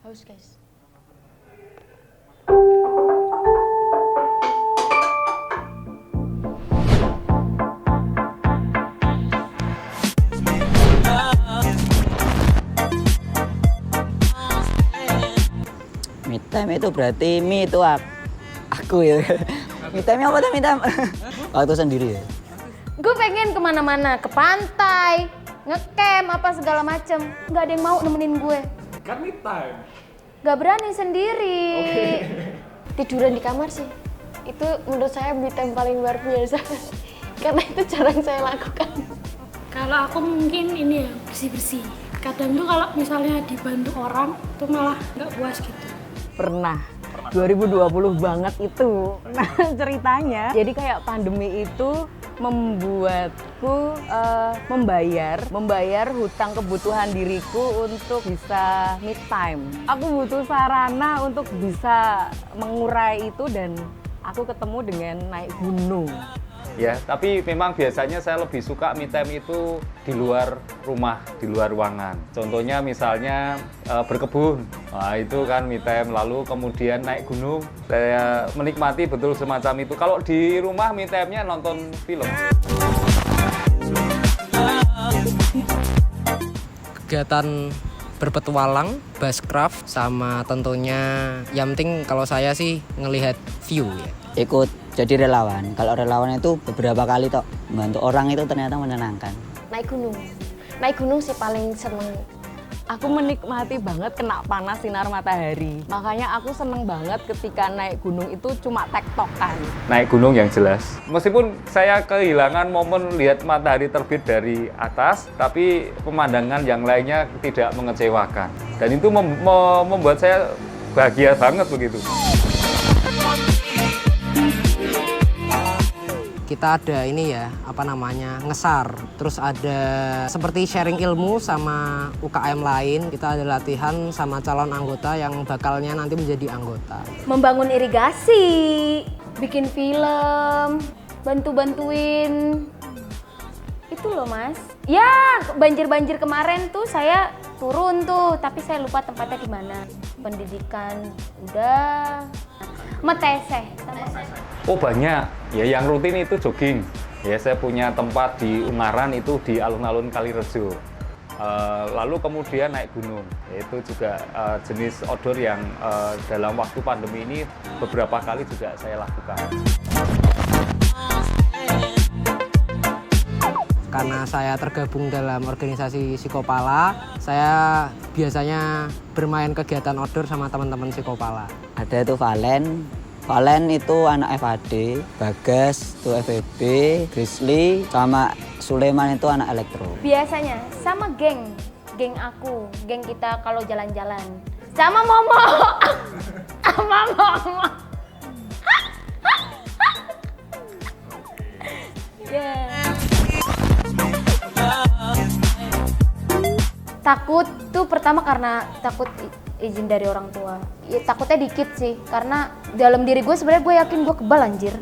Haus guys. Me time itu berarti me itu aku ya. Me time apa tuh me time? Waktu sendiri ya. Gue pengen kemana-mana, ke pantai, ngecamp apa segala macem. Nggak ada yang mau nemenin gue. Kan me time. Gak berani sendiri. Tiduran di kamar sih. Itu menurut saya me time paling luar biasa. Karena itu jarang saya lakukan. Kalau aku mungkin ini ya, bersih-bersih. Kadang tuh kalau misalnya dibantu orang tuh malah nggak puas gitu. Pernah. 2020 banget itu. Nah, ceritanya jadi kayak pandemi itu membuatku membayar hutang kebutuhan diriku untuk bisa me time. Aku butuh sarana untuk bisa mengurai itu dan aku ketemu dengan naik gunung. Ya, tapi memang biasanya saya lebih suka me time itu di luar rumah, di luar ruangan. Contohnya misalnya berkebun, nah itu kan me time. Lalu kemudian naik gunung, saya menikmati betul semacam itu. Kalau di rumah me time-nya nonton film. Kegiatan berpetualang, bushcraft, sama tentunya yang penting kalau saya sih ngelihat view ya. Ikut jadi relawan. Kalau relawan itu beberapa kali tok membantu orang itu ternyata menyenangkan. Naik gunung. Naik gunung sih paling seneng. Aku menikmati banget kena panas sinar matahari. Makanya aku seneng banget ketika naik gunung itu cuma tektokan. Naik gunung yang jelas. Meskipun saya kehilangan momen lihat matahari terbit dari atas, tapi pemandangan yang lainnya tidak mengecewakan. Dan itu membuat saya bahagia banget begitu. Kita ada ini ya, apa namanya, ngesar. Terus ada seperti sharing ilmu sama UKM lain. Kita ada latihan sama calon anggota yang bakalnya nanti menjadi anggota. Membangun irigasi, bikin film, bantu-bantuin. Itu loh mas. Ya banjir-banjir kemarin tuh saya turun tuh, tapi saya lupa tempatnya di mana. Pendidikan udah. Meteseh. Oh banyak, ya yang rutin itu jogging. Ya saya punya tempat di Ungaran itu di alun-alun Kalirejo. Lalu kemudian naik gunung, itu juga jenis outdoor yang dalam waktu pandemi ini beberapa kali juga saya lakukan. Karena saya tergabung dalam organisasi Psikopala, saya biasanya bermain kegiatan outdoor sama teman-teman Psikopala. Ada itu Valen itu anak FAD, Bagas itu FEB, Grizzly sama Sulaiman itu anak elektro. Biasanya sama geng aku, geng kita kalau jalan-jalan. Sama Momo, sama Momo. Yeah. Takut tuh pertama karena takut izin dari orang tua. Ya, takutnya dikit sih, karena dalam diri gue sebenarnya gue yakin gue kebal anjir.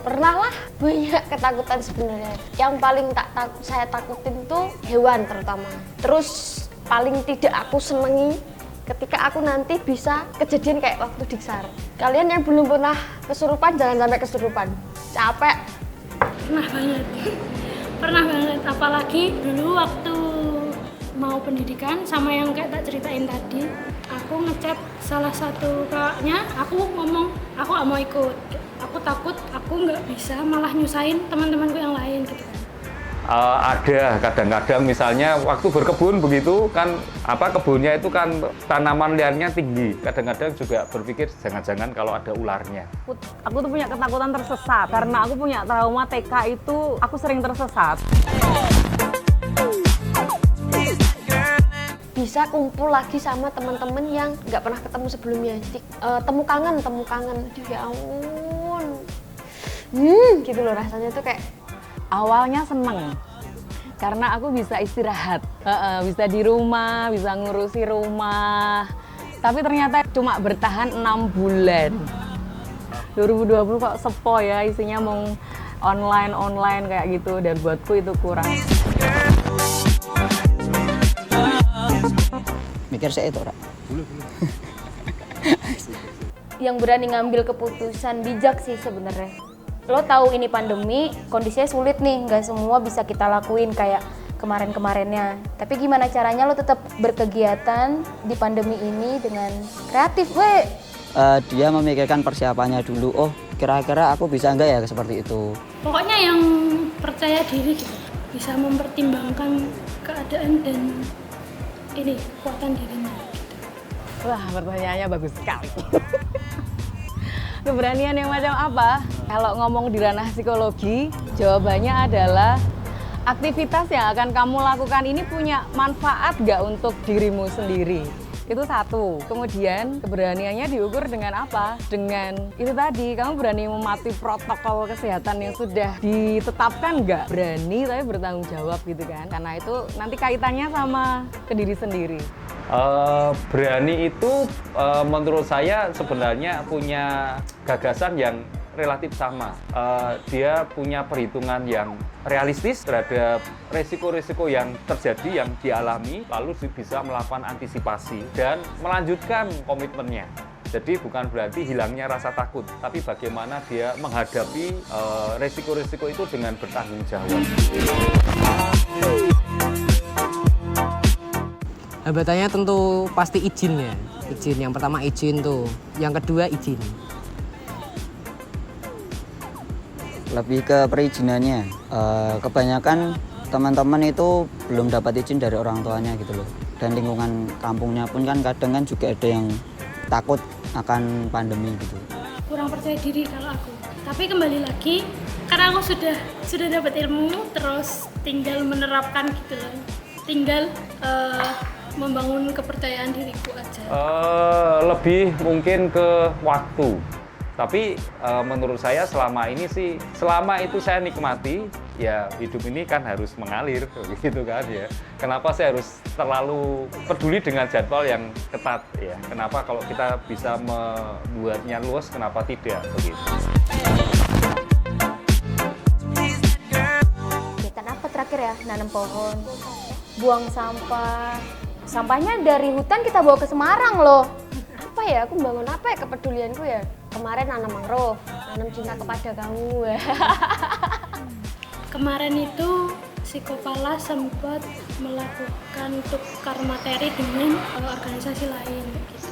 Pernah lah banyak ketakutan sebenarnya. Yang paling saya takutin tuh hewan terutama. Terus paling tidak aku senengi ketika aku nanti bisa kejadian kayak waktu diksar. Kalian yang belum pernah kesurupan jangan sampai kesurupan. Capek. Pernah banget. Pernah banget, apalagi dulu waktu mau pendidikan sama yang kayak tak ceritain tadi. Aku ngechat salah satu kakaknya, aku ngomong aku gak mau ikut. Aku takut aku nggak bisa malah nyusahin teman-temanku yang lain gitu kan. Ada kadang-kadang misalnya waktu berkebun begitu kan, kebunnya itu kan tanaman liarnya tinggi. Kadang-kadang juga berpikir jangan-jangan kalau ada ularnya. Aku tuh punya ketakutan tersesat karena aku punya trauma TK itu aku sering tersesat. Bisa kumpul lagi sama teman-teman yang nggak pernah ketemu sebelumnya. Temu kangen. Aduh ya ampun. Gitu loh rasanya tuh kayak. Awalnya seneng karena aku bisa istirahat, bisa di rumah, bisa ngurusi rumah. Tapi ternyata cuma bertahan 6 bulan. 2020 kok sepo ya, isinya mau online kayak gitu, dan buatku itu kurang. Mikir saya itu, Yang berani ngambil keputusan bijak sih sebenarnya. Lo tahu ini pandemi, kondisinya sulit nih, nggak semua bisa kita lakuin kayak kemarin-kemarinnya. Tapi gimana caranya lo tetap berkegiatan di pandemi ini dengan kreatif, we? Dia memikirkan persiapannya dulu. Oh, kira-kira aku bisa nggak ya seperti itu. Pokoknya yang percaya diri gitu, bisa mempertimbangkan keadaan dan ini kekuatan dirinya. Wah, pertanyaannya bagus sekali. Keberanian yang macam apa? Kalau ngomong di ranah psikologi, jawabannya adalah aktivitas yang akan kamu lakukan ini punya manfaat nggak untuk dirimu sendiri. Itu satu. Kemudian keberaniannya diukur dengan apa? Dengan itu tadi, kamu berani mematuhi protokol kesehatan yang sudah ditetapkan nggak? Berani tapi bertanggung jawab gitu kan. Karena itu nanti kaitannya sama ke diri sendiri. Berani itu menurut saya sebenarnya punya gagasan yang relatif sama. Dia punya perhitungan yang realistis terhadap resiko-resiko yang terjadi, yang dialami, lalu bisa melakukan antisipasi dan melanjutkan komitmennya. Jadi bukan berarti hilangnya rasa takut, tapi bagaimana dia menghadapi resiko-resiko itu dengan bertanggung jawab. Hambatannya tentu pasti izin ya. Izin, yang pertama izin tuh. Yang kedua izin. Lebih ke perizinannya. Kebanyakan teman-teman itu belum dapat izin dari orang tuanya gitu loh. Dan lingkungan kampungnya pun kan kadang kan juga ada yang takut akan pandemi gitu. Kurang percaya diri kalau aku. Tapi kembali lagi, karena aku sudah dapat ilmu, terus tinggal menerapkan gitu loh. Tinggal membangun kepercayaan diriku aja. Lebih mungkin ke waktu. Tapi menurut saya selama itu saya nikmati, ya hidup ini kan harus mengalir, gitu kan ya. Kenapa saya harus terlalu peduli dengan jadwal yang ketat ya? Kenapa kalau kita bisa membuatnya luas, kenapa tidak begitu? Kegiatan apa terakhir ya? Nanam pohon, buang sampah. Sampahnya dari hutan kita bawa ke Semarang loh. Apa ya, aku bangun apa ya kepedulianku ya? Kemarin nanam mangrove, nanam cinta kepada kamu. Kemarin itu Psikopala sempat melakukan tukar materi dengan organisasi lain gitu,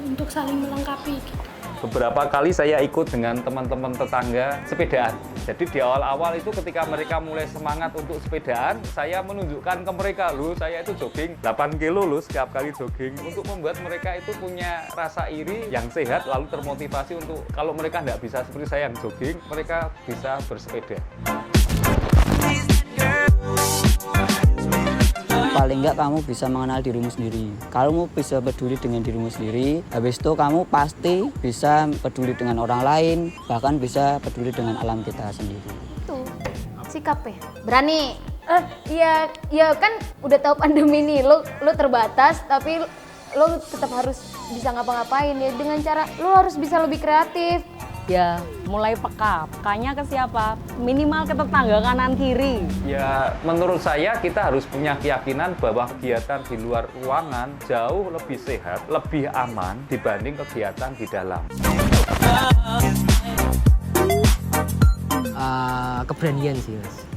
untuk saling melengkapi gitu. Beberapa kali saya ikut dengan teman-teman tetangga sepedaan. Jadi di awal-awal itu ketika mereka mulai semangat untuk sepedaan, saya menunjukkan ke mereka, loh saya itu jogging 8 kilo loh setiap kali jogging. Untuk membuat mereka itu punya rasa iri yang sehat, lalu termotivasi untuk kalau mereka tidak bisa seperti saya yang jogging, mereka bisa bersepeda. Paling nggak kamu bisa mengenal dirimu sendiri. Kalau kamu bisa peduli dengan dirimu sendiri, habis itu kamu pasti bisa peduli dengan orang lain, bahkan bisa peduli dengan alam kita sendiri. Itu sikap ya. Berani. Ya kan udah tahu pandemi nih, lo terbatas tapi lo tetap harus bisa ngapa-ngapain ya, dengan cara lo harus bisa lebih kreatif. Ya, mulai peka. Pekanya ke siapa? Minimal ke tetangga kanan kiri. Ya, menurut saya kita harus punya keyakinan bahwa kegiatan di luar ruangan jauh lebih sehat, lebih aman dibanding kegiatan di dalam. Keberanian sih mas.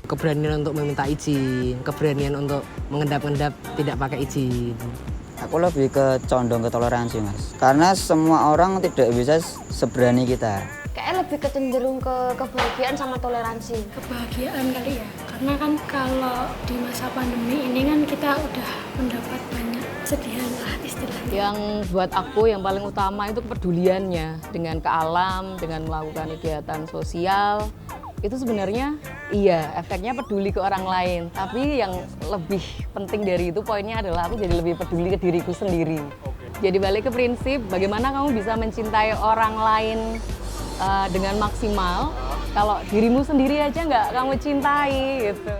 Keberanian untuk meminta izin, keberanian untuk mengendap-endap tidak pakai izin. Aku lebih ke condong ke toleransi mas, karena semua orang tidak bisa seberani kita. Kayaknya lebih kecenderung ke kebahagiaan sama toleransi. Kebahagiaan kali ya, karena kan kalau di masa pandemi ini kan kita udah mendapat banyak kesedihan lah istilahnya. Yang buat aku yang paling utama itu kepeduliannya dengan ke alam, dengan melakukan kegiatan sosial. Itu sebenarnya iya efeknya peduli ke orang lain, tapi yang lebih penting dari itu poinnya adalah aku jadi lebih peduli ke diriku sendiri. Jadi balik ke prinsip bagaimana kamu bisa mencintai orang lain dengan maksimal kalau dirimu sendiri aja nggak kamu cintai gitu.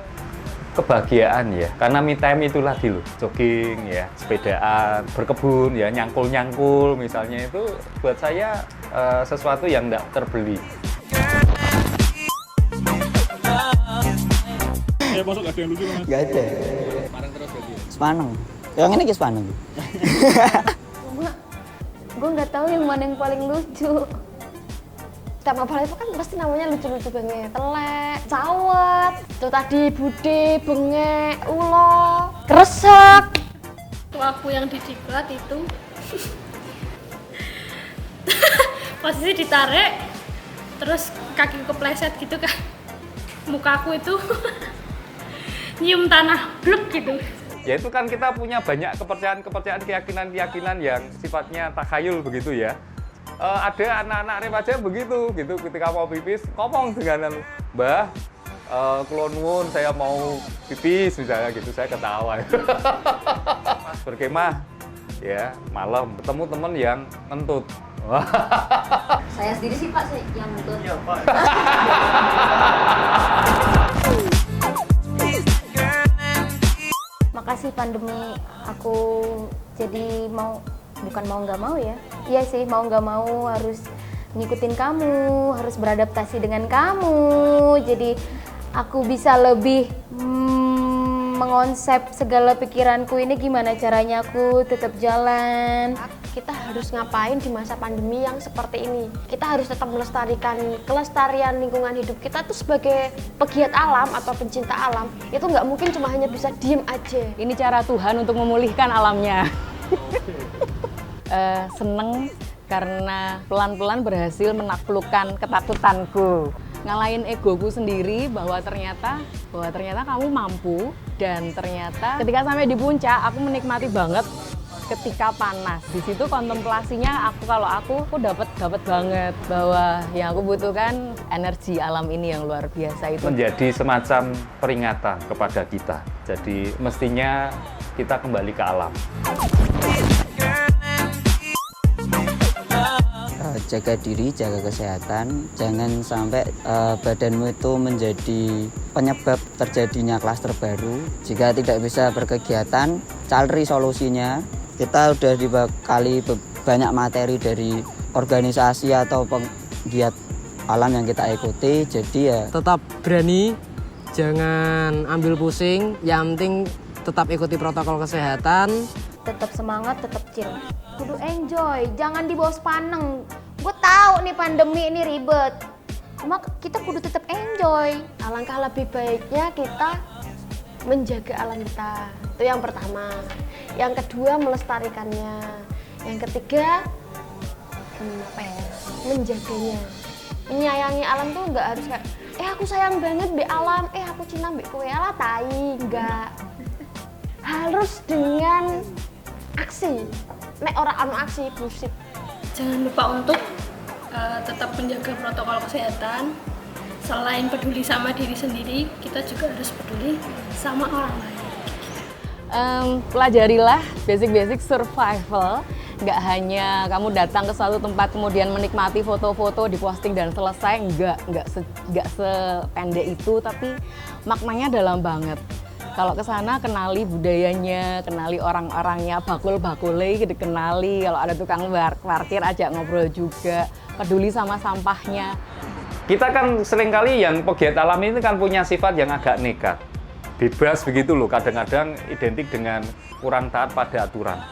Kebahagiaan ya, karena me time itu lagi loh, jogging ya, sepedaan, berkebun ya, nyangkul-nyangkul misalnya, itu buat saya sesuatu yang tidak terbeli. Ya masuk ada yang lucu mas. Gak ada. Semarang terus berarti ya? Sepaneng. Yang ini ke Sepaneng. Gue nggak tahu yang mana yang paling lucu. Tema bala itu kan pasti namanya lucu-lucu banget. Telek, cawet, tuh tadi bude, bengek, ulo, kresek. Waktu yang didiklat itu posisi ditarik, terus kaki kepleset gitu kan. Mukaku itu nyium tanah blek gitu. Ya itu kan kita punya banyak kepercayaan, keyakinan yang sifatnya takhayul begitu ya. Ada anak-anak remaja begitu gitu, ketika mau pipis ngomong dengan Mbah, kula nuwun saya mau pipis misalnya gitu, saya ketawa. Mas berkemah ya malam ketemu temen yang ngentut. Saya sendiri sih Pak yang ngentut. Iya Pak. Makasih pandemi, aku jadi bukan mau nggak mau ya. Iya sih, mau nggak mau harus ngikutin kamu, harus beradaptasi dengan kamu. Jadi aku bisa lebih mengonsep segala pikiranku ini gimana caranya aku tetap jalan. Kita harus ngapain di masa pandemi yang seperti ini? Kita harus tetap melestarikan kelestarian lingkungan hidup kita tuh sebagai pegiat alam atau pencinta alam. Itu nggak mungkin cuma hanya bisa diem aja. Ini cara Tuhan untuk memulihkan alamnya. Seneng karena pelan-pelan berhasil menaklukkan ketakutanku, ngalahin egoku sendiri bahwa ternyata kamu mampu, dan ternyata ketika sampai di puncak aku menikmati banget ketika panas. Di situ kontemplasinya aku dapat banget bahwa yang aku butuhkan energi alam ini yang luar biasa itu. Menjadi semacam peringatan kepada kita. Jadi mestinya kita kembali ke alam. Jaga diri, jaga kesehatan, jangan sampai badanmu itu menjadi penyebab terjadinya klaster baru. Jika tidak bisa berkegiatan, cari solusinya. Kita udah dibekali banyak materi dari organisasi atau penggiat alam yang kita ikuti, jadi ya Tetap berani, jangan ambil pusing, yang penting tetap ikuti protokol kesehatan. Tetap semangat, tetap chill. Kudu enjoy, jangan dibawa sepaneng. Gue tahu nih pandemi ini ribet, cuma kita kudu tetap enjoy. Alangkah lebih baiknya kita menjaga alam kita. Itu yang pertama. Yang kedua melestarikannya. Yang ketiga menjaganya. Menyayangi alam tuh nggak harus kayak aku sayang banget be alam, aku cinta be kowe ala tai, enggak. Harus dengan aksi. Nek orang anu aksi bullshit. Jangan lupa untuk tetap menjaga protokol kesehatan. Selain peduli sama diri sendiri, kita juga harus peduli sama orang lain. Pelajarilah basic survival. Nggak hanya kamu datang ke suatu tempat kemudian menikmati foto-foto, diposting dan selesai. Nggak sependek itu, tapi maknanya dalam banget. Kalau ke sana kenali budayanya, kenali orang-orangnya, bakul-bakulnya dikenali. Kalau ada tukang parkir ajak ngobrol juga, peduli sama sampahnya. Kita kan seringkali yang pegiat alam ini kan punya sifat yang agak nekat. Bebas begitu loh, kadang-kadang identik dengan kurang taat pada aturan.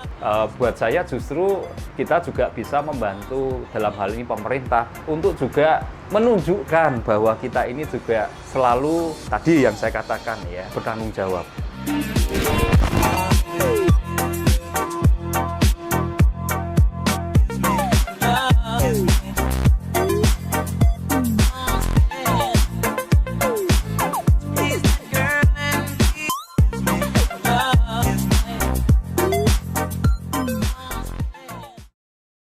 Buat saya justru kita juga bisa membantu dalam hal ini pemerintah untuk juga menunjukkan bahwa kita ini juga selalu tadi yang saya katakan ya, bertanggung jawab.